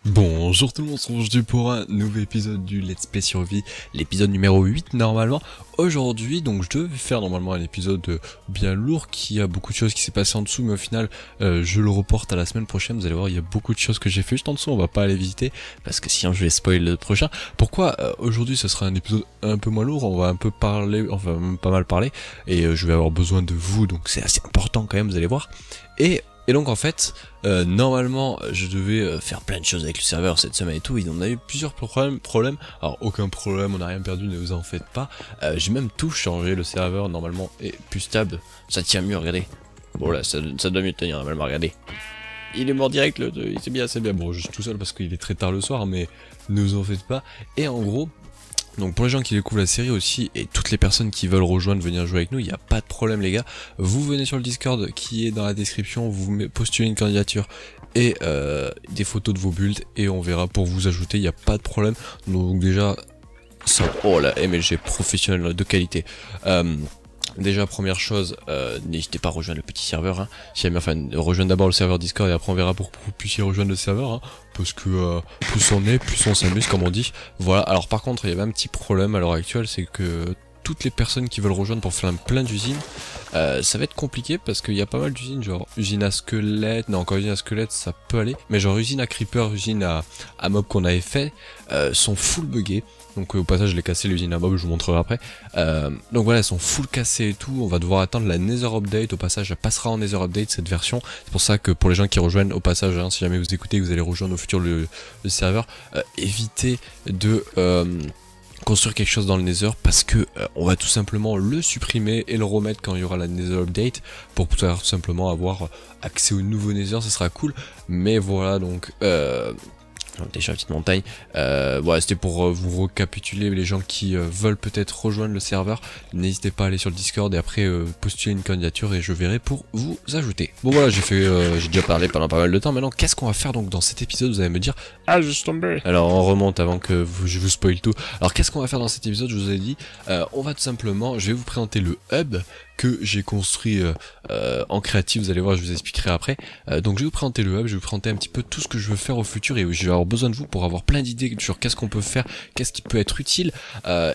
Bonjour tout le monde, on se retrouve aujourd'hui pour un nouvel épisode du Let's Play Survie, l'épisode numéro 8 normalement. Aujourd'hui, donc je devais faire normalement un épisode bien lourd qui a beaucoup de choses qui s'est passé en dessous, mais au final je le reporte à la semaine prochaine. Vous allez voir, il y a beaucoup de choses que j'ai fait juste en dessous, on va pas aller visiter parce que sinon je vais spoiler le prochain. Pourquoi aujourd'hui ce sera un épisode un peu moins lourd, on va un peu parler, enfin même pas mal parler, et je vais avoir besoin de vous, donc c'est assez important quand même, vous allez voir. Et donc en fait, normalement je devais faire plein de choses avec le serveur cette semaine et tout, et on a eu plusieurs problèmes. Alors aucun problème, on n'a rien perdu, ne vous en faites pas. J'ai même tout changé, le serveur normalement est plus stable, ça tient mieux, regardez. Bon là, ça doit mieux tenir normalement, regardez. Il est mort direct, c'est bien, bon je suis tout seul parce qu'il est très tard le soir, mais ne vous en faites pas. Et en gros, donc pour les gens qui découvrent la série aussi, et toutes les personnes qui veulent rejoindre, venir jouer avec nous, il n'y a pas de problème les gars. Vous venez sur le Discord qui est dans la description, vous postulez une candidature et des photos de vos builds, et on verra pour vous ajouter, il n'y a pas de problème. Donc déjà, ça, oh la MLG professionnel de qualité. Déjà première chose, n'hésitez pas à rejoindre le petit serveur, hein. Si jamais, enfin rejoindre d'abord le serveur Discord et après on verra pour que vous puissiez rejoindre le serveur, hein, parce que plus on est, plus on s'amuse comme on dit. Voilà, alors par contre il y avait un petit problème à l'heure actuelle, c'est que toutes les personnes qui veulent rejoindre pour faire plein d'usines, ça va être compliqué parce qu'il y a pas mal d'usines, genre usine à squelette, non encore usine à squelette ça peut aller, mais genre usine à creeper, usine à mob qu'on avait fait, sont full buggées. Donc au passage je l'ai cassé l'usine à mob, je vous montrerai après. Donc voilà, elles sont full cassées et tout, on va devoir attendre la Nether Update, au passage elle passera en Nether Update cette version. C'est pour ça que pour les gens qui rejoignent au passage, hein, si jamais vous écoutez que vous allez rejoindre au futur le serveur, évitez de construire quelque chose dans le Nether parce que on va tout simplement le supprimer et le remettre quand il y aura la Nether Update pour pouvoir tout simplement avoir accès au nouveau Nether, ça sera cool. Mais voilà, donc déjà la petite montagne, voilà, c'était pour vous récapituler les gens qui veulent peut-être rejoindre le serveur. N'hésitez pas à aller sur le Discord et après postuler une candidature et je verrai pour vous ajouter. Bon voilà, j'ai déjà parlé pendant pas mal de temps. Maintenant qu'est-ce qu'on va faire donc dans cet épisode? Vous allez me dire, ah je suis tombé. Alors on remonte avant que je vous spoil tout. Alors qu'est-ce qu'on va faire dans cet épisode? Je vous ai dit, on va tout simplement, je vais vous présenter le hub que j'ai construit en créatif, vous allez voir, je vous expliquerai après. Donc je vais vous présenter le hub, je vais vous présenter un petit peu tout ce que je veux faire au futur, et je vais avoir besoin de vous pour avoir plein d'idées sur qu'est-ce qu'on peut faire, qu'est-ce qui peut être utile.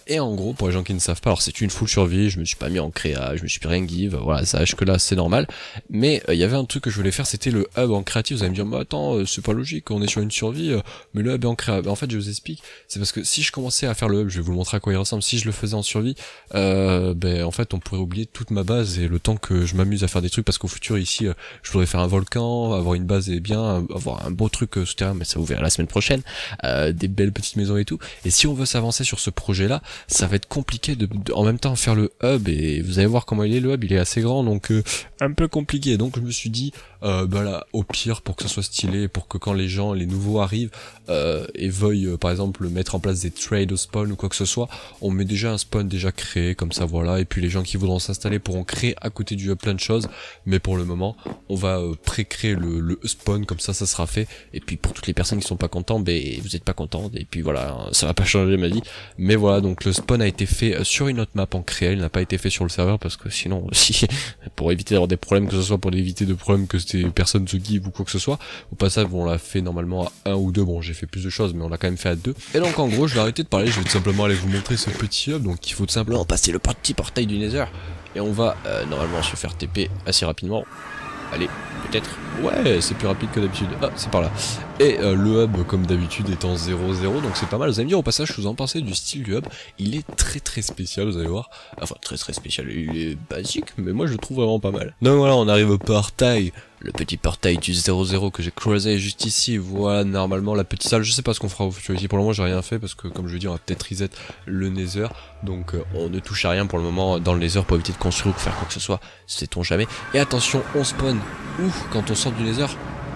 Et en gros, pour les gens qui ne savent pas, alors c'est une full survie, je me suis pas mis en créa, je me suis rien give, voilà, sache que là c'est normal. Mais il y avait un truc que je voulais faire, c'était le hub en créatif. Vous allez me dire, mais attends, c'est pas logique, on est sur une survie, mais le hub est en créa. En fait je vous explique, c'est parce que si je commençais à faire le hub, je vais vous le montrer à quoi il ressemble, si je le faisais en survie, en fait on pourrait oublier toute ma base et le temps que je m'amuse à faire des trucs, parce qu'au futur ici je voudrais faire un volcan, avoir une base et bien avoir un beau truc souterrain, mais ça vous verrez la semaine prochaine, des belles petites maisons et tout. Et si on veut s'avancer sur ce projet là, ça va être compliqué de en même temps faire le hub, et vous allez voir comment il est le hub, il est assez grand, donc un peu compliqué. Donc je me suis dit là, au pire, pour que ça soit stylé, pour que quand les gens, les nouveaux arrivent et veuillent par exemple mettre en place des trades au spawn ou quoi que ce soit, on met déjà un spawn déjà créé comme ça, voilà, et puis les gens qui voudront s'installer pourront créer à côté du hub plein de choses. Mais pour le moment on va pré-créer le spawn, comme ça sera fait, et puis pour toutes les personnes qui sont pas contents, ben vous êtes pas contents, et puis voilà, ça va pas changer ma vie. Mais voilà, donc le spawn a été fait sur une autre map en créa, il n'a pas été fait sur le serveur parce que sinon si pour éviter d'avoir des problèmes, que ce soit pour éviter de problèmes que ces personnes se give ou quoi que ce soit. Au passage on l'a fait normalement à 1 ou 2, bon j'ai fait plus de choses mais on l'a quand même fait à 2. Et donc en gros je vais arrêter de parler, je vais tout simplement aller vous montrer ce petit hub. Donc il faut tout simplement passer le petit portail du Nether et on va normalement se faire TP assez rapidement. Allez, peut-être. Ouais, c'est plus rapide que d'habitude. Ah, c'est par là. Et le hub, comme d'habitude, est en 0-0, donc c'est pas mal. Vous allez me dire au passage, je vous en pensez du style du hub. Il est très spécial, vous allez voir. Enfin, très spécial. Il est basique, mais moi je le trouve vraiment pas mal. Donc voilà, on arrive au portail. Le petit portail du 0-0 que j'ai creusé juste ici. Voilà, normalement la petite salle. Je sais pas ce qu'on fera au futur ici. Pour le moment, j'ai rien fait parce que, comme je l'ai dit, on va peut-être reset le Nether. Donc on ne touche à rien pour le moment dans le Nether pour éviter de construire ou faire quoi que ce soit. Sait-on jamais. Et attention, on spawn. Quand on sort du Nether,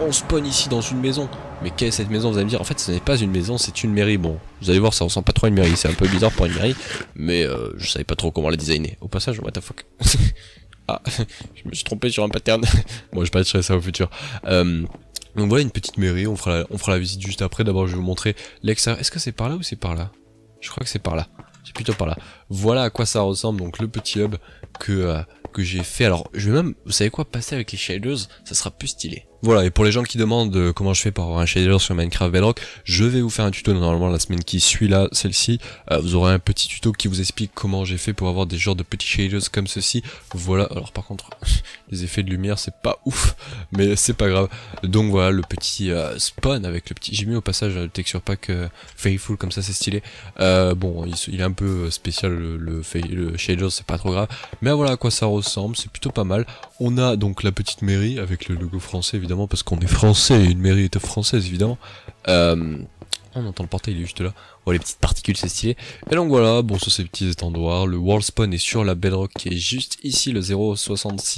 on spawn ici dans une maison. Mais quelle est cette maison? Vous allez me dire, en fait ce n'est pas une maison, c'est une mairie. Bon, vous allez voir, ça ressemble pas trop à une mairie, c'est un peu bizarre pour une mairie, mais je savais pas trop comment la designer. Au passage, what the fuck. Ah, je me suis trompé sur un pattern. Bon, je patcherai ça au futur. Donc voilà, une petite mairie, on fera la visite juste après. D'abord je vais vous montrer l'extérieur. Est-ce que c'est par là ou c'est par là? Je crois que c'est par là. C'est plutôt par là. Voilà à quoi ça ressemble, donc le petit hub que j'ai fait. Alors je vais même, vous savez quoi, passer avec les shaders, ça sera plus stylé. Voilà, et pour les gens qui demandent comment je fais pour avoir un shader sur Minecraft Bedrock, je vais vous faire un tuto normalement la semaine qui suit là, celle-ci. Vous aurez un petit tuto qui vous explique comment j'ai fait pour avoir des genres de petits shaders comme ceci. Voilà, alors par contre, les effets de lumière c'est pas ouf, mais c'est pas grave. Donc voilà, le petit spawn avec le petit... J'ai mis au passage le texture pack Faithful, comme ça c'est stylé. Bon, il est un peu spécial le shader, c'est pas trop grave. Mais voilà à quoi ça ressemble, c'est plutôt pas mal. On a donc la petite mairie avec le logo français évidemment, parce qu'on est français et une mairie est française évidemment. On entend le portail, il est juste là. Oh, les petites particules, c'est stylé. Et donc voilà, bon, ça c'est petits étendoirs. Le world spawn est sur la bedrock qui est juste ici, le 0660.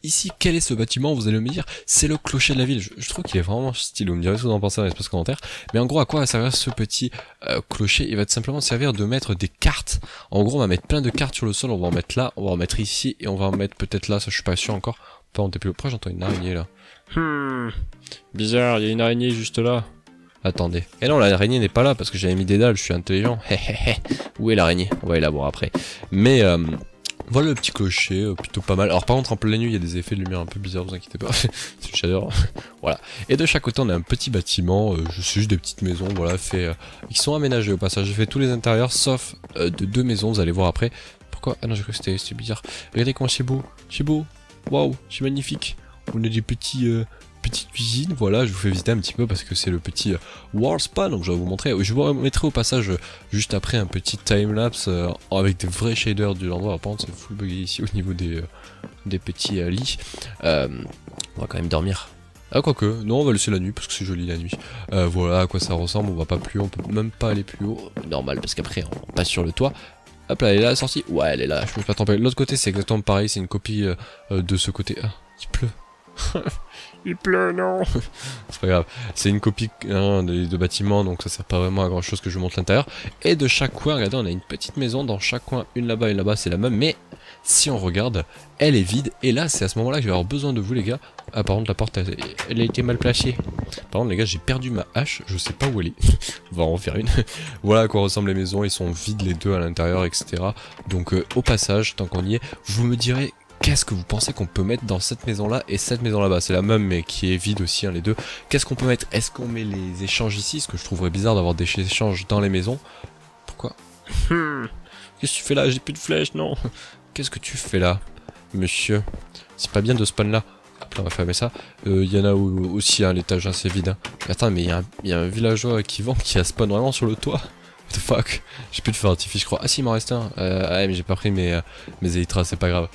Ici, quel est ce bâtiment? Vous allez me dire, c'est le clocher de la ville. Je trouve qu'il est vraiment stylé. Vous me direz ce que vous en pensez dans l'espace commentaire. Mais en gros, à quoi va servir ce petit clocher? Il va tout simplement servir de mettre des cartes. En gros, on va mettre plein de cartes sur le sol. On va en mettre là, on va en mettre ici, et on va en mettre peut-être là. Ça, je suis pas sûr encore. Pas, on est plus proche, j'entends une araignée là. Bizarre, il y a une araignée juste là. Attendez. Et non, l'araignée n'est pas là parce que j'avais mis des dalles, je suis intelligent. Où est l'araignée? On va aller la voir après. Mais voilà le petit clocher, plutôt pas mal. Alors par contre en pleine nuit il y a des effets de lumière un peu bizarres, vous inquiétez pas. C'est le shader. Voilà. Et de chaque côté on a un petit bâtiment, je suis juste des petites maisons, voilà, qui sont aménagées au passage. J'ai fait tous les intérieurs sauf de 2 maisons, vous allez voir après. Pourquoi? Ah non, j'ai cru que c'était bizarre. Regardez comment c'est beau. C'est beau. Waouh, c'est magnifique. On a des petites cuisines, voilà, je vous fais visiter un petit peu parce que c'est le petit world spawn, donc je vais vous montrer. Je vous mettrai au passage juste après un petit timelapse avec des vrais shaders de l'endroit. Par contre c'est full bugué ici au niveau des petits lits. On va quand même dormir. Ah quoique, non on va laisser la nuit parce que c'est joli la nuit. Voilà à quoi ça ressemble, on va pas plus haut, on peut même pas aller plus haut. Normal parce qu'après on passe sur le toit. Hop là, elle est là la sortie. Ouais elle est là, je me suis pas trompé. L'autre côté c'est exactement pareil, c'est une copie de ce côté. Ah, il pleut. Il pleut, non. C'est pas grave, c'est une copie de bâtiments, donc ça sert pas vraiment à grand chose que je vous montre l'intérieur. Et de chaque coin, regardez, on a une petite maison dans chaque coin, une là-bas, c'est la même, mais si on regarde, elle est vide, et là c'est à ce moment-là que je vais avoir besoin de vous les gars. Ah par contre la porte elle a été mal placée. Par contre les gars, j'ai perdu ma hache, je sais pas où elle est. On va en refaire une. Voilà à quoi ressemblent les maisons, ils sont vides les deux à l'intérieur, etc. Donc au passage, tant qu'on y est, vous me direz qu'est-ce que vous pensez qu'on peut mettre dans cette maison là et cette maison là-bas? C'est la même mais qui est vide aussi, hein, les deux. Qu'est-ce qu'on peut mettre? Est-ce qu'on met les échanges ici? Ce que je trouverais bizarre d'avoir des échanges dans les maisons. Pourquoi? Qu'est-ce que tu fais là? J'ai plus de flèches, non. Qu'est-ce que tu fais là, monsieur? C'est pas bien de spawn là. Hop là, on va fermer ça. Il y en a aussi à l'étage, hein, c'est vide. Hein. Attends, mais il y a un villageois qui vend qui a spawn vraiment sur le toit. What the fuck? J'ai plus de feu d'artifice, je crois. Ah si, il m'en reste un. Ah, mais j'ai pas pris mes élytras, c'est pas grave.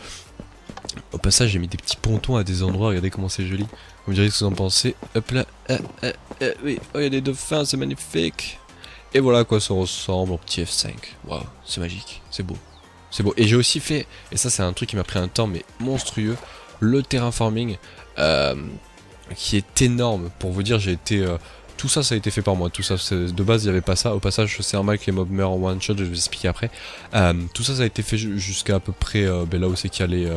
Au passage, j'ai mis des petits pontons à des endroits, regardez comment c'est joli. Vous me direz ce que vous en pensez. Hop là, oui, oh, il y a des dauphins, c'est magnifique. Et voilà à quoi ça ressemble, mon petit F5. Waouh, c'est magique, c'est beau. C'est beau. Et j'ai aussi fait, et ça c'est un truc qui m'a pris un temps, mais monstrueux, le terraforming, qui est énorme. Pour vous dire, j'ai été... tout ça, ça a été fait par moi. Tout ça, de base, il n'y avait pas ça. Au passage, c'est normal que les mobs meurent en one shot, je vais vous expliquer après. Tout ça, ça a été fait jusqu'à à peu près là où c'est calé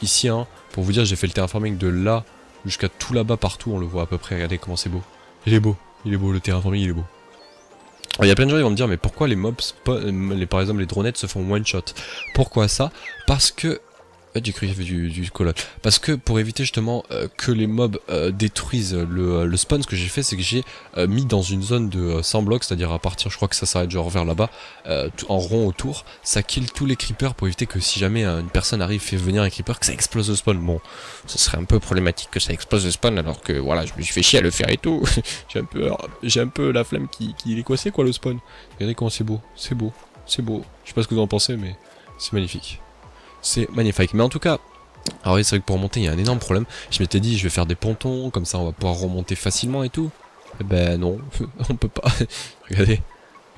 ici. Hein. Pour vous dire, j'ai fait le terraforming de là jusqu'à tout là-bas, partout. On le voit à peu près. Regardez comment c'est beau. Il est beau. Il est beau, le terraforming, il est beau. Il y a plein de gens qui vont me dire, mais pourquoi les mobs, par exemple les dronettes se font one shot? Pourquoi ça? Parce que... J'ai cru qu'il y avait du collage. Parce que pour éviter justement que les mobs détruisent le spawn, ce que j'ai fait c'est que j'ai mis dans une zone de 100 blocs, c'est-à-dire à partir, je crois que ça s'arrête genre vers là-bas, en rond autour, ça kill tous les creepers pour éviter que si jamais une personne arrive, fait venir un creeper, que ça explose le spawn. Bon, ce serait un peu problématique que ça explose le spawn alors que voilà, je me suis fait chier à le faire et tout. j'ai un peu la flemme qui est coincée quoi le spawn. Regardez comment c'est beau, c'est beau, c'est beau. Je sais pas ce que vous en pensez mais c'est magnifique. C'est magnifique, mais en tout cas, alors oui, c'est vrai que pour remonter il y a un énorme problème. Je m'étais dit je vais faire des pontons, comme ça on va pouvoir remonter facilement et tout. Eh ben non, on peut pas. Regardez,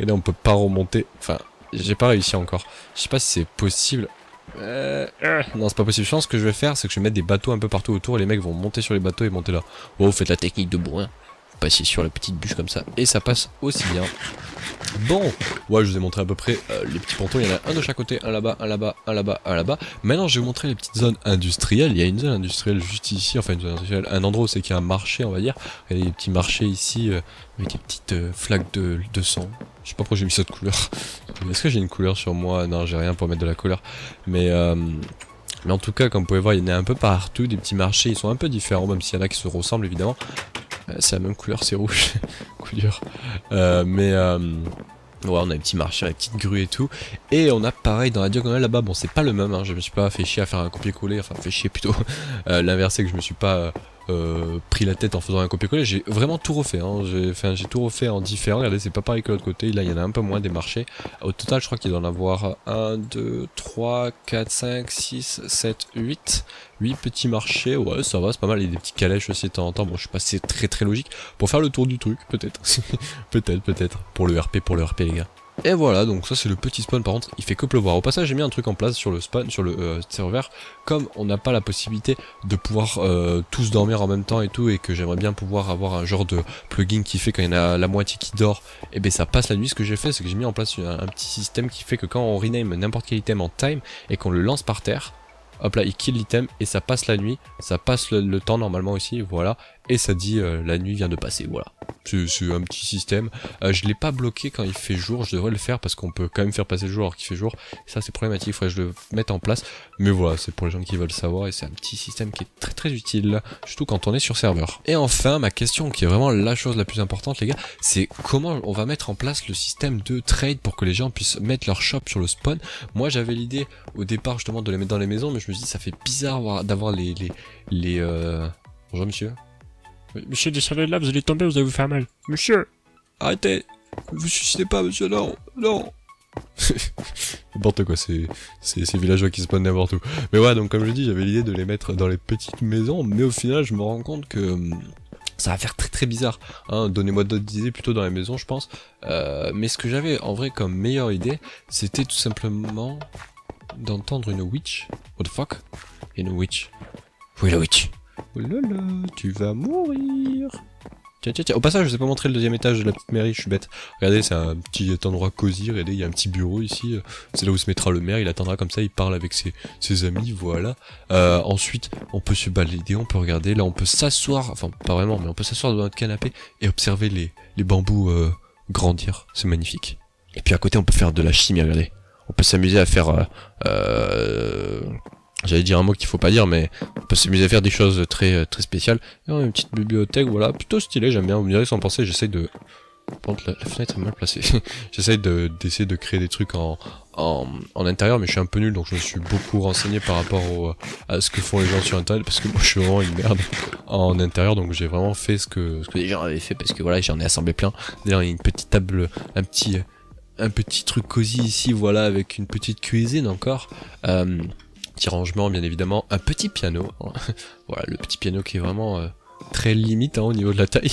on peut pas remonter. Enfin, j'ai pas réussi encore. Je sais pas si c'est possible. Non c'est pas possible. Je pense que je vais faire c'est que je vais mettre des bateaux un peu partout autour et les mecs vont monter sur les bateaux et monter là. Oh, vous faites la technique de bourrin. Vous passez sur la petite bûche comme ça et ça passe aussi bien. Bon, ouais, je vous ai montré à peu près les petits pontons, il y en a un de chaque côté, un là-bas, un là-bas, un là-bas, un là-bas. Maintenant, je vais vous montrer les petites zones industrielles. Il y a une zone industrielle juste ici, enfin une zone industrielle, un endroit où c'est qu'il y a un marché, on va dire. Il y a des petits marchés ici avec des petites flaques de sang. Je sais pas pourquoi j'ai mis ça de couleur. Est-ce que j'ai une couleur sur moi? Non, j'ai rien pour mettre de la couleur. Mais Mais en tout cas, comme vous pouvez voir, il y en a un peu partout, des petits marchés, ils sont un peu différents, même s'il y en a qui se ressemblent évidemment. C'est la même couleur, c'est rouge, coup dur. Ouais, on a un petit marché, une petite grue et tout. Et on a pareil dans la diagonale là-bas, bon c'est pas le même, hein, je me suis pas fait chier à faire un copier-coller, enfin fait chier plutôt. L'inverse c'est que je me suis pas pris la tête en faisant un copier-coller, j'ai vraiment tout refait, hein. J'ai tout refait en différent, regardez c'est pas pareil que l'autre côté, là il y en a un peu moins des marchés. Au total je crois qu'il doit en avoir 1, 2, 3, 4, 5, 6, 7, 8 petits marchés, ouais ça va, c'est pas mal, il y a des petits calèches aussi de temps en temps, bon je sais pas si c'est très logique, pour faire le tour du truc, peut-être, peut-être, pour le RP les gars. Et voilà, donc ça c'est le petit spawn, par contre il fait que pleuvoir. Au passage j'ai mis un truc en place sur le spawn, sur le serveur, comme on n'a pas la possibilité de pouvoir tous dormir en même temps et tout, et que j'aimerais bien pouvoir avoir un genre de plugin qui fait quand il y en a la moitié qui dort, et ben ça passe la nuit. Ce que j'ai fait c'est que j'ai mis en place un petit système qui fait que quand on rename n'importe quel item en time, et qu'on le lance par terre, hop là il kill l'item et ça passe la nuit, ça passe le temps normalement aussi, voilà, et ça dit la nuit vient de passer, voilà. C'est un petit système, je l'ai pas bloqué quand il fait jour, je devrais le faire parce qu'on peut quand même faire passer le jour alors qu'il fait jour, et ça c'est problématique, il faudrait que je le mette en place, mais voilà, c'est pour les gens qui veulent savoir, et c'est un petit système qui est très utile, surtout quand on est sur serveur. Et enfin, ma question qui est vraiment la chose la plus importante les gars, c'est comment on va mettre en place le système de trade pour que les gens puissent mettre leur shop sur le spawn. Moi j'avais l'idée au départ justement de les mettre dans les maisons, mais je me suis dit ça fait bizarre d'avoir Bonjour monsieur. Monsieur, descendez de là, vous allez tomber, vous allez vous faire mal. Monsieur! Arrêtez! Vous suicidez pas, monsieur, non! Non! N'importe quoi, c'est ces villageois qui spawnent n'importe où. Mais ouais, donc comme je dis, j'avais l'idée de les mettre dans les petites maisons, mais au final, je me rends compte que ça va faire très bizarre. Hein, donnez-moi d'autres idées plutôt dans les maisons, je pense. Mais ce que j'avais en vrai comme meilleure idée, c'était tout simplement d'entendre une witch. What the fuck? Une witch. Oui, la witch. Oh là là, tu vas mourir. Tiens. Au passage, je vous ai pas montré le deuxième étage de la petite mairie, je suis bête. Regardez, c'est un petit endroit cosy, regardez, il y a un petit bureau ici. C'est là où se mettra le maire, il attendra comme ça, il parle avec ses amis, voilà. Ensuite, on peut se balader, on peut regarder, là on peut s'asseoir, enfin pas vraiment, mais on peut s'asseoir dans notre canapé et observer les bambous grandir, c'est magnifique. Et puis à côté, on peut faire de la chimie, regardez. On peut s'amuser à faire... J'allais dire un mot qu'il faut pas dire, mais on peut s'amuser à faire des choses très spéciales. Et on a une petite bibliothèque, voilà, plutôt stylé, j'aime bien. Vous me direz sans penser, j'essaye de... Par contre, la fenêtre est mal placée. J'essaye d'essayer de créer des trucs en intérieur, mais je suis un peu nul, donc je me suis beaucoup renseigné par rapport à ce que font les gens sur internet, parce que moi je suis vraiment une merde en intérieur, donc j'ai vraiment fait ce que les gens avaient fait, parce que voilà, j'en ai assemblé plein. D'ailleurs, il y a une petite table, un petit truc cosy ici, voilà, avec une petite cuisine encore. Petit rangement bien évidemment, un petit piano, voilà le petit piano qui est vraiment très limite hein, au niveau de la taille,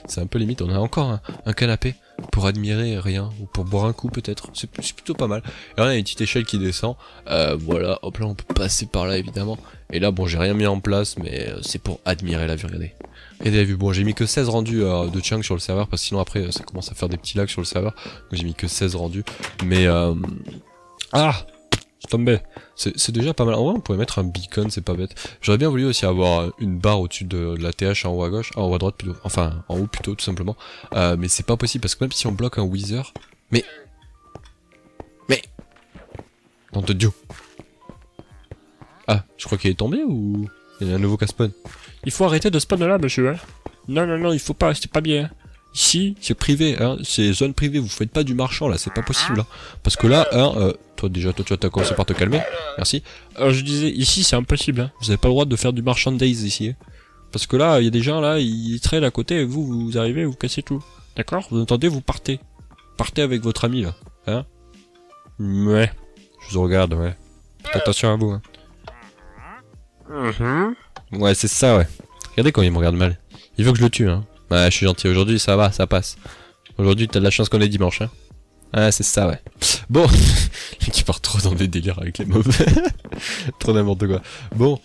c'est un peu limite, on a encore un canapé pour admirer rien, ou pour boire un coup peut-être, c'est plutôt pas mal, et là on a une petite échelle qui descend, voilà, hop là on peut passer par là évidemment, et là bon j'ai rien mis en place, mais c'est pour admirer la vue, regardez. Et vous avez vu, bon j'ai mis que 16 rendus de chunk sur le serveur, parce que sinon après ça commence à faire des petits lags sur le serveur, donc j'ai mis que 16 rendus, mais ah tombé. C'est déjà pas mal. En vrai, on pourrait mettre un beacon, c'est pas bête. J'aurais bien voulu aussi avoir une barre au-dessus de la TH en haut à gauche, en haut à droite plutôt. Enfin, en haut plutôt, tout simplement. Mais c'est pas possible parce que même si on bloque un Wither. Mais. Nom de Dieu. Ah, je crois qu'il est tombé ou. Il y a un nouveau casse-spawn. Il faut arrêter de spawn là, monsieur, hein. Non, il faut pas, c'est pas bien. Ici, c'est privé, hein, c'est zone privée, vous faites pas du marchand là, c'est pas possible, hein. Parce que là, toi tu vas commencer par te calmer, merci. Je disais, ici c'est impossible, hein. Vous avez pas le droit de faire du merchandise ici, hein. Parce que là, il y a des gens là, ils traînent à côté et vous arrivez, vous cassez tout. D'accord? Vous entendez, vous partez. Partez avec votre ami là, hein. Ouais, je vous regarde, ouais. Faites attention à vous, hein. Ouais, c'est ça, ouais. Regardez quand il me regarde mal. Il veut que je le tue, hein. Ouais, je suis gentil. Aujourd'hui, ça va, ça passe. Aujourd'hui, t'as de la chance qu'on est dimanche, hein. Ah, c'est ça, ouais. Bon, qui part trop dans des délires avec les mobs. Trop n'importe quoi. Bon,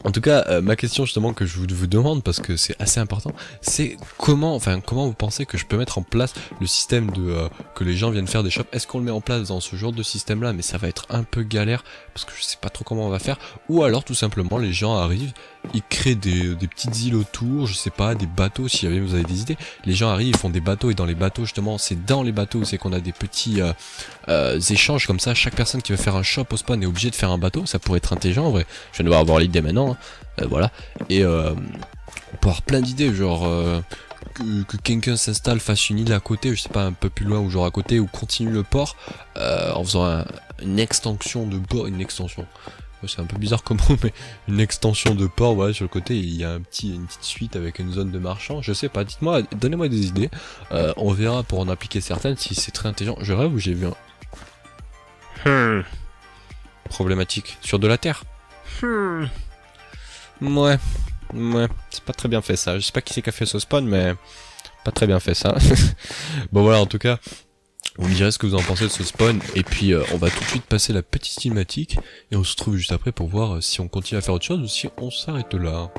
En tout cas, ma question justement que je vous demande, parce que c'est assez important, c'est comment vous pensez que je peux mettre en place le système de que les gens viennent faire des shops. Est-ce qu'on le met en place dans ce genre de système là, mais ça va être un peu galère, parce que je sais pas trop comment on va faire, ou alors tout simplement les gens arrivent, ils créent des petites îles autour, je sais pas, des bateaux, si jamais vous avez des idées, les gens arrivent, ils font des bateaux, et dans les bateaux justement, c'est dans les bateaux où c'est qu'on a des petits échanges comme ça, chaque personne qui veut faire un shop au spawn est obligé de faire un bateau, ça pourrait être intelligent en vrai, je viens de voir l'idée maintenant, hein. Voilà, et on peut avoir plein d'idées, genre que quelqu'un s'installe, fasse une île à côté, je sais pas, un peu plus loin ou genre à côté, ou continue le port en faisant une extension de port, une extension. C'est un peu bizarre comme mot, mais une extension de port, voilà, sur le côté, il y a une petite suite avec une zone de marchand, je sais pas, dites-moi, donnez-moi des idées, on verra pour en appliquer certaines, si c'est très intelligent. Je rêve ou j'ai vu un... problématique sur de la terre. Ouais, c'est pas très bien fait ça, je sais pas qui c'est qui a fait ce spawn, mais pas très bien fait ça. Bon voilà, en tout cas, vous me direz ce que vous en pensez de ce spawn, et puis on va tout de suite passer la petite cinématique, et on se retrouve juste après pour voir si on continue à faire autre chose ou si on s'arrête là.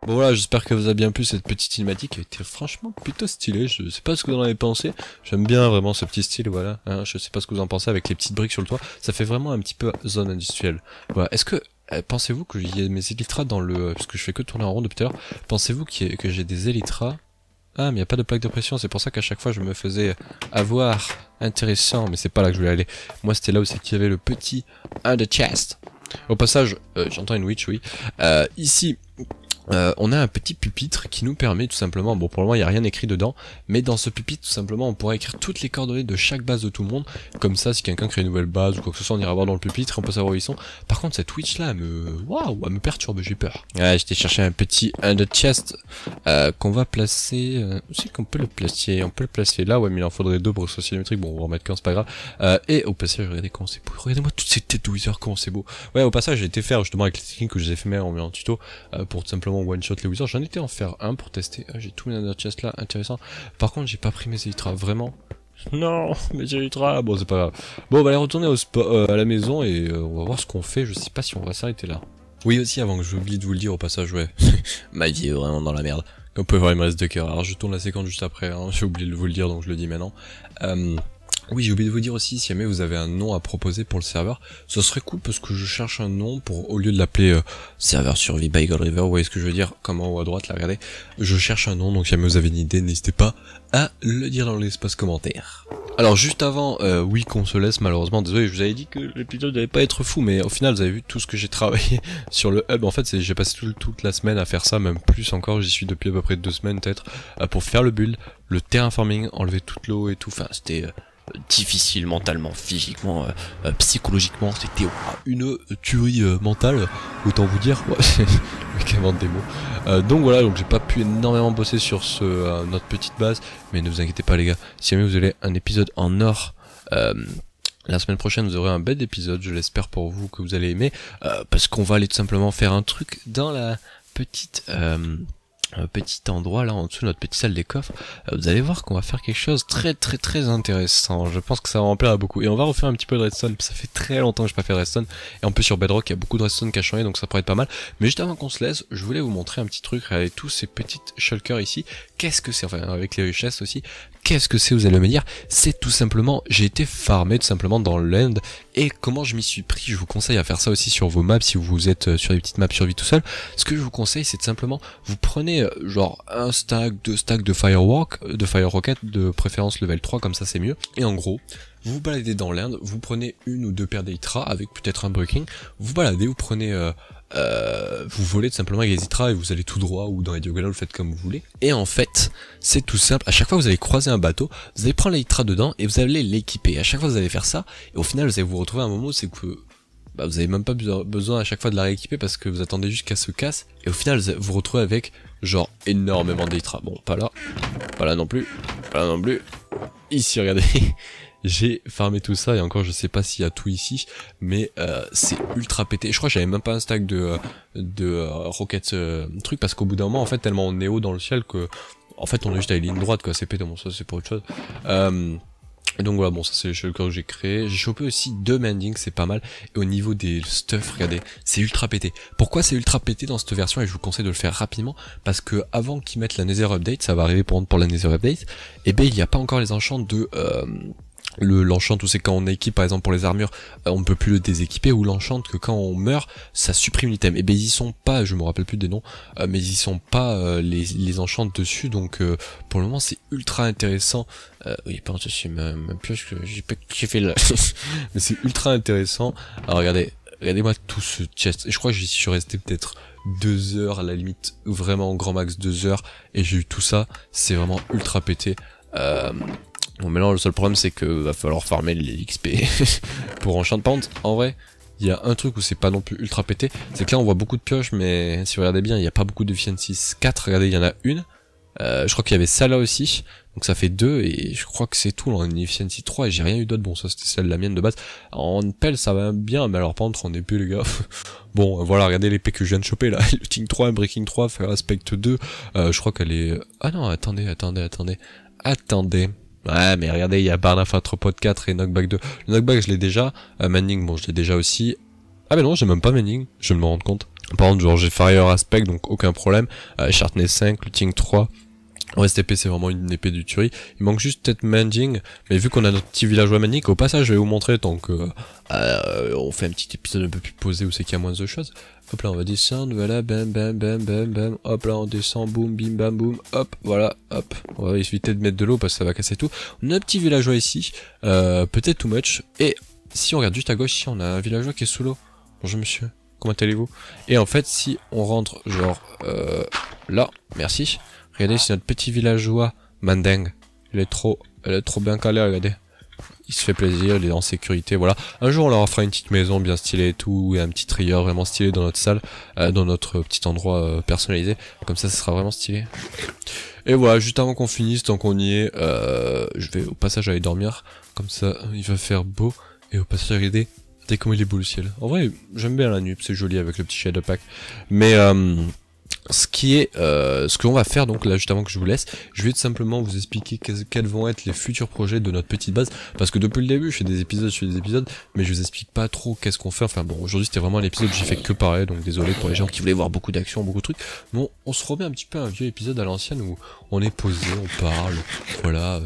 Bon voilà, j'espère que vous avez bien plu cette petite cinématique, qui a été franchement plutôt stylée, je sais pas ce que vous en avez pensé, j'aime bien vraiment ce petit style, voilà, hein, je sais pas ce que vous en pensez avec les petites briques sur le toit, ça fait vraiment un petit peu zone industrielle. Voilà, est-ce que, pensez-vous qu'il y ait mes élytras dans le, parce que je fais que tourner en rond depuis tout à l'heure, pensez-vous que j'ai des élytras? Ah, mais il n'y a pas de plaque de pression, c'est pour ça qu'à chaque fois je me faisais avoir, intéressant, mais c'est pas là que je voulais aller, moi c'était là où c'est qu'il y avait le petit under chest. Au passage, j'entends une witch, oui, ici, on a un petit pupitre qui nous permet tout simplement, bon pour le moment il n'y a rien écrit dedans, mais dans ce pupitre tout simplement on pourra écrire toutes les coordonnées de chaque base de tout le monde, comme ça si quelqu'un crée une nouvelle base ou quoi que ce soit on ira voir dans le pupitre et on peut savoir où ils sont. Par contre cette witch là elle me perturbe, j'ai peur. Ouais, j'étais chercher un petit under chest qu'on va placer, c'est qu'on peut le placer, on peut le placer là, ouais mais il en faudrait deux pour que ce soit symétrique, bon on va en mettre qu'un, c'est pas grave. Et au passage regardez comment c'est beau, regardez-moi toutes ces têtes de wizard, comment c'est beau. Ouais au passage j'ai été faire justement avec les techniques que je vous ai fait mettre en tuto pour tout simplement one shot les wizards, j'en étais en faire un pour tester, j'ai tout mis dans notre chest là, intéressant. Par contre j'ai pas pris mes élytras, vraiment. Non, mes élytras, bon c'est pas grave. Bon on va aller retourner à la maison et on va voir ce qu'on fait, je sais pas si on va s'arrêter là. Oui aussi avant que j'oublie de vous le dire au passage, ouais, ma vie est vraiment dans la merde. Comme vous pouvez voir il me reste 2 cœurs, alors je tourne la séquence juste après, hein. J'ai oublié de vous le dire donc je le dis maintenant. Oui, j'ai oublié de vous dire aussi, si jamais vous avez un nom à proposer pour le serveur, ce serait cool parce que je cherche un nom pour, au lieu de l'appeler serveur survie by God River, vous voyez ce que je veux dire, comme en haut à droite, là, regardez, je cherche un nom, donc si jamais vous avez une idée, n'hésitez pas à le dire dans l'espace commentaire. Alors juste avant, oui qu'on se laisse malheureusement, désolé, je vous avais dit que l'épisode n'allait pas être fou, mais au final vous avez vu tout ce que j'ai travaillé sur le hub, en fait j'ai passé toute la semaine à faire ça, même plus encore, j'y suis depuis à peu près 2 semaines peut-être, pour faire le build, le terraforming, enlever toute l'eau et tout, enfin c'était... difficile mentalement, physiquement, psychologiquement, c'était une tuerie mentale, autant vous dire, ouais, le mec invente des mots. Donc voilà, donc j'ai pas pu énormément bosser sur notre petite base, mais ne vous inquiétez pas les gars, si jamais vous avez un épisode en or, la semaine prochaine vous aurez un bel épisode, je l'espère pour vous que vous allez aimer, parce qu'on va aller tout simplement faire un truc dans la petite... petit endroit là en dessous de notre petite salle des coffres, vous allez voir qu'on va faire quelque chose de très intéressant. Je pense que ça va en plaire à beaucoup. Et on va refaire un petit peu de redstone, ça fait très longtemps que je n'ai pas fait de redstone. Et en plus sur Bedrock il y a beaucoup de redstone qui a changé, donc ça pourrait être pas mal. Mais juste avant qu'on se laisse, je voulais vous montrer un petit truc avec tous ces petites shulkers ici. Qu'est-ce que c'est, enfin avec les richesses aussi. Qu'est-ce que c'est, vous allez me dire? C'est tout simplement, j'ai été farmé tout simplement dans l'end. Et comment je m'y suis pris, je vous conseille à faire ça aussi sur vos maps si vous êtes sur des petites maps survie tout seul. Ce que je vous conseille, c'est tout simplement, vous prenez genre un stack, deux stacks de Fire Rocket, de préférence level 3, comme ça c'est mieux. Et en gros, vous vous baladez dans l'Inde, vous prenez une ou deux paires d'elytras avec peut-être un breaking, vous baladez, vous prenez... vous volez tout simplement avec les elytras et vous allez tout droit, ou dans les diagonales, vous faites comme vous voulez. Et en fait, c'est tout simple, à chaque fois que vous allez croiser un bateau, vous allez prendre l'elytra dedans et vous allez l'équiper. À chaque fois vous allez faire ça, et au final vous allez vous retrouver à un moment où c'est que vous avez même pas besoin à chaque fois de la rééquiper parce que vous attendez juste qu'elle se casse, et au final vous vous retrouvez avec genre énormément d'elytras. Bon, pas là, pas là non plus, pas là non plus. Ici, regardez. J'ai farmé tout ça, et encore je sais pas s'il y a tout ici, mais c'est ultra pété. Je crois que j'avais même pas un stack de roquettes truc, parce qu'au bout d'un moment en fait tellement on est haut dans le ciel que en fait on est juste à une ligne droite quoi, c'est pété. Bon, ça c'est pour autre chose. Et donc voilà, bon, ça c'est le shulker que j'ai créé. J'ai chopé aussi 2 mending, c'est pas mal. Et au niveau des stuff, regardez, c'est ultra pété. Pourquoi c'est ultra pété dans cette version, et je vous conseille de le faire rapidement? Parce que avant qu'ils mettent la Nether Update, ça va arriver pour la Nether Update, et ben il n'y a pas encore les enchants de... l'enchant, c'est quand on équipe par exemple pour les armures, on ne peut plus le déséquiper, ou l'enchant que quand on meurt ça supprime l'item. Et ben ils y sont pas, je me rappelle plus des noms, mais ils y sont pas les enchants dessus, donc pour le moment c'est ultra intéressant. Oui, par contre c'est ma pioche que j'ai fait là. Mais c'est ultra intéressant. Alors regardez-moi tout ce chest, et je crois que j'y suis resté peut-être 2 heures à la limite, vraiment grand max 2 heures, et j'ai eu tout ça. C'est vraiment ultra pété. Bon, mais là, le seul problème, c'est que va falloir farmer les XP pour Enchantment. En vrai, il y a un truc où c'est pas non plus ultra pété, c'est que là, on voit beaucoup de pioches, mais si vous regardez bien, il n'y a pas beaucoup de Efficiency 4. Regardez, il y en a une. Je crois qu'il y avait ça là aussi, donc ça fait 2, et je crois que c'est tout en Efficiency 3, et j'ai rien eu d'autre. Bon, ça c'était celle de la mienne de base. En pelle, ça va bien, mais alors par contre, en épée, les gars. Bon, voilà, regardez l'épée que je viens de choper là. Looting 3, Breaking 3, Fire Aspect 2. Je crois qu'elle est... Ah non, attendez. Ouais, mais regardez, il y a Barnaf Arthropod 4 et Knockback 2. Le Knockback, je l'ai déjà. Mending, bon, je l'ai déjà aussi. Ah, mais non, j'ai même pas Mending, je me rends compte. Par contre, genre, j'ai Fire Aspect, donc aucun problème. Sharpness 5, Looting 3. OSTP, c'est vraiment une épée du tuerie. Il manque juste peut-être Mending, mais vu qu'on a notre petit villageois Manic, au passage, je vais vous montrer tant que on fait un petit épisode un peu plus posé où c'est qu'il y a moins de choses. Hop là, on va descendre, voilà, bam, hop là, on descend, boum, bim, bam, boum, hop, voilà, hop. On va éviter de mettre de l'eau parce que ça va casser tout. On a un petit villageois ici, peut-être too much, et si on regarde juste à gauche, ici, on a un villageois qui est sous l'eau. Bonjour monsieur, comment allez-vous? Et en fait, si on rentre, genre, là, merci. Regardez, c'est notre petit villageois Mandeng. Elle est trop bien calé, regardez. Il se fait plaisir, il est en sécurité, voilà. Un jour, on leur fera une petite maison bien stylée et tout, et un petit trieur vraiment stylé dans notre salle, dans notre petit endroit personnalisé. Comme ça sera vraiment stylé. Et voilà, juste avant qu'on finisse, tant qu'on y est, je vais au passage aller dormir. Comme ça, il va faire beau. Et au passage, regardez comment il est beau le ciel. En vrai, j'aime bien la nuit, c'est joli avec le petit shadow pack. Mais ce qu'on va faire donc là juste avant que je vous laisse, je vais tout simplement vous expliquer quels vont être les futurs projets de notre petite base, parce que depuis le début je fais des épisodes, mais je vous explique pas trop qu'est-ce qu'on fait. Enfin bon, aujourd'hui c'était vraiment un épisode où j'ai fait que parler, donc désolé pour les gens qui voulaient voir beaucoup d'action, beaucoup de trucs. Bon, on se remet un petit peu à un vieux épisode à l'ancienne où on est posé, on parle, voilà,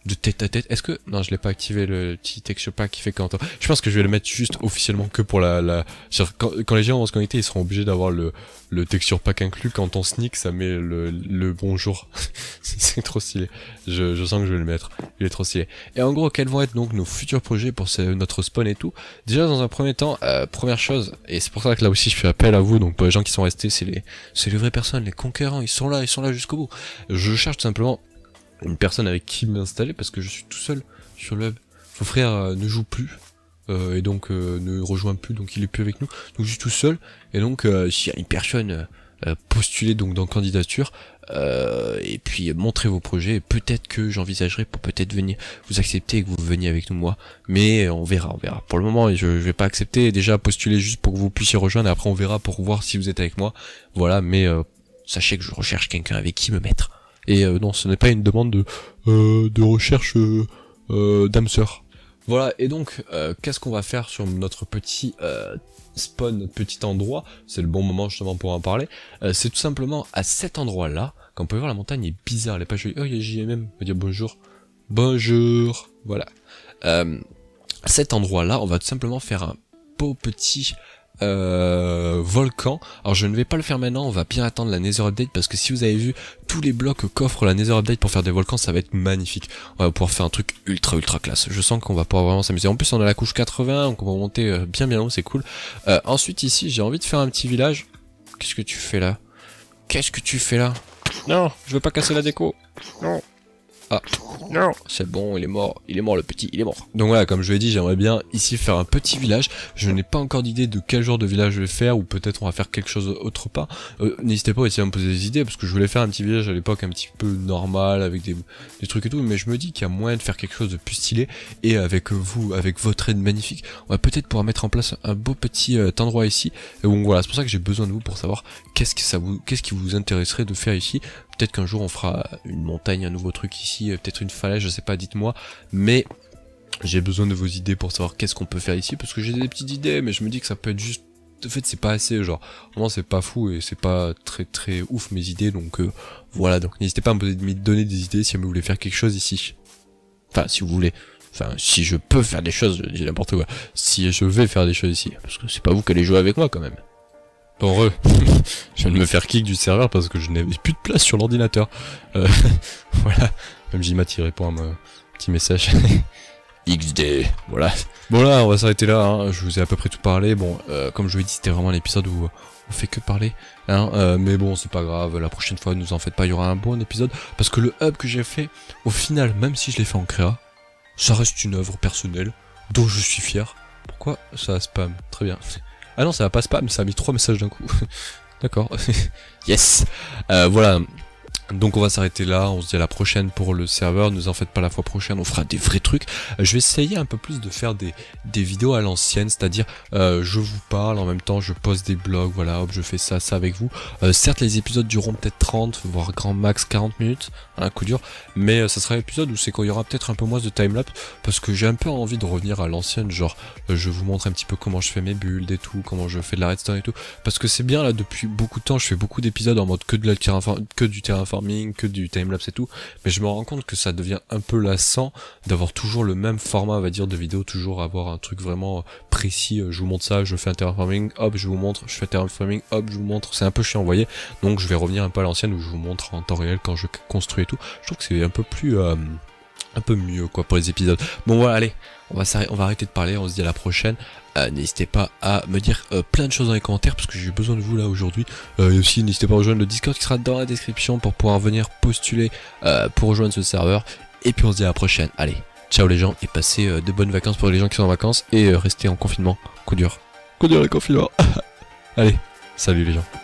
de tête à tête. Est-ce que... Non, je l'ai pas activé le petit texture pack qui fait quand... Je pense que je vais le mettre juste officiellement que pour quand les gens vont se connecter, ils seront obligés d'avoir le texture pack inclus. Quand on sneak, ça met le bonjour. C'est trop stylé. Je sens que je vais le mettre. Il est trop stylé. Et en gros, quels vont être donc nos futurs projets pour notre spawn et tout? Déjà, dans un premier temps, première chose, et c'est pour ça que là aussi je fais appel à vous, donc pour les gens qui sont restés, c'est les vraies personnes, les conquérants, ils sont là jusqu'au bout. Je cherche tout simplement une personne avec qui m'installer parce que je suis tout seul sur le web. Mon frère ne joue plus et donc ne rejoint plus, donc il est plus avec nous. Donc je suis tout seul, et donc s'il y a une personne postulée donc dans candidature, et puis montrez vos projets, peut-être que j'envisagerai pour peut-être venir vous accepter et que vous veniez avec nous, moi. Mais on verra. Pour le moment, je vais pas accepter, déjà postuler juste pour que vous puissiez rejoindre, et après on verra pour voir si vous êtes avec moi. Voilà, mais sachez que je recherche quelqu'un avec qui me mettre. Et non, ce n'est pas une demande de recherche d'âme sœur. Voilà, et donc, qu'est-ce qu'on va faire sur notre petit spawn, notre petit endroit? C'est le bon moment justement pour en parler. C'est tout simplement à cet endroit-là, quand on peut voir la montagne est bizarre, elle est pas jolie. Oh, il y a JMM, on va dire bonjour. Bonjour, voilà. À cet endroit-là, on va tout simplement faire un beau petit volcan. Alors je ne vais pas le faire maintenant, on va bien attendre la Nether Update, parce que si vous avez vu tous les blocs qu'offre la Nether Update pour faire des volcans, ça va être magnifique. On va pouvoir faire un truc ultra classe. Je sens qu'on va pouvoir vraiment s'amuser. En plus on a la couche 80, donc on va monter bien haut, c'est cool. Ensuite ici j'ai envie de faire un petit village. Qu'est-ce que tu fais là? Qu'est-ce que tu fais là? Non, je veux pas casser la déco. Non. Ah, non, c'est bon, il est mort le petit, il est mort. Donc voilà, comme je l'ai dit, j'aimerais bien ici faire un petit village. Je n'ai pas encore d'idée de quel genre de village je vais faire, ou peut-être on va faire quelque chose autre part. N'hésitez pas aussi à me poser des idées, parce que je voulais faire un petit village à l'époque un petit peu normal, avec des trucs et tout, mais je me dis qu'il y a moyen de faire quelque chose de plus stylé, et avec vous, avec votre aide magnifique, on va peut-être pouvoir mettre en place un beau petit endroit ici. Et donc voilà, c'est pour ça que j'ai besoin de vous pour savoir qu'est-ce qui vous intéresserait de faire ici. Peut-être qu'un jour on fera une montagne, un nouveau truc ici, peut-être une falaise, je sais pas, dites-moi. Mais j'ai besoin de vos idées pour savoir qu'est-ce qu'on peut faire ici, parce que j'ai des petites idées, mais je me dis que ça peut être juste... En fait c'est pas assez, genre, vraiment c'est pas fou et c'est pas très ouf mes idées, donc voilà, donc n'hésitez pas à me donner des idées si vous voulez faire quelque chose ici. Enfin, si vous voulez. Enfin, si je peux faire des choses, je dis n'importe quoi. Si je vais faire des choses ici, parce que c'est pas vous qui allez jouer avec moi quand même. Heureux. Je viens de me faire kick du serveur parce que je n'avais plus de place sur l'ordinateur. Voilà. Même Jima qui répond à mon petit message. XD. Voilà. Bon là, on va s'arrêter là. Hein. Je vous ai à peu près tout parlé. Bon, comme je vous ai dit, c'était vraiment un épisode où on fait que parler. Hein. Mais bon, c'est pas grave. La prochaine fois, ne vous en faites pas. Il y aura un bon épisode. Parce que le hub que j'ai fait, au final, même si je l'ai fait en créa, ça reste une œuvre personnelle dont je suis fier. Pourquoi ça spam? Très bien. Ah non, ça va pas spam, ça a mis 3 messages d'un coup. D'accord. Yes. Voilà. Donc on va s'arrêter là, on se dit à la prochaine pour le serveur, ne vous en faites pas la fois prochaine, on fera des vrais trucs. Je vais essayer un peu plus de faire des vidéos à l'ancienne, c'est-à-dire je vous parle, en même temps je poste des blogs, voilà, hop, je fais ça avec vous. Certes les épisodes dureront peut-être 30, voire grand max 40 minutes, un coup dur, mais ça sera l'épisode où c'est qu'il y aura peut-être un peu moins de timelapse, parce que j'ai un peu envie de revenir à l'ancienne, genre je vous montre un petit peu comment je fais mes builds et tout, comment je fais de la redstone et tout, parce que c'est bien là, depuis beaucoup de temps, je fais beaucoup d'épisodes en mode que du terraforming, que du timelapse et tout, mais je me rends compte que ça devient un peu lassant d'avoir toujours le même format, on va dire, de vidéo, toujours avoir un truc vraiment précis, je vous montre ça, je fais un terraforming, hop, je vous montre, je fais un terraforming, hop, je vous montre, c'est un peu chiant, vous voyez, donc je vais revenir un peu à l'ancienne où je vous montre en temps réel quand je construis et tout, je trouve que c'est un peu plus... un peu mieux quoi pour les épisodes. Bon voilà, allez, on va arrêter de parler, on se dit à la prochaine. N'hésitez pas à me dire plein de choses dans les commentaires parce que j'ai besoin de vous là aujourd'hui. Et aussi n'hésitez pas à rejoindre le Discord qui sera dans la description pour pouvoir venir postuler pour rejoindre ce serveur. Et puis on se dit à la prochaine. Allez, ciao les gens et passez de bonnes vacances pour les gens qui sont en vacances et restez en confinement. Coup dur les confinements. Allez, salut les gens.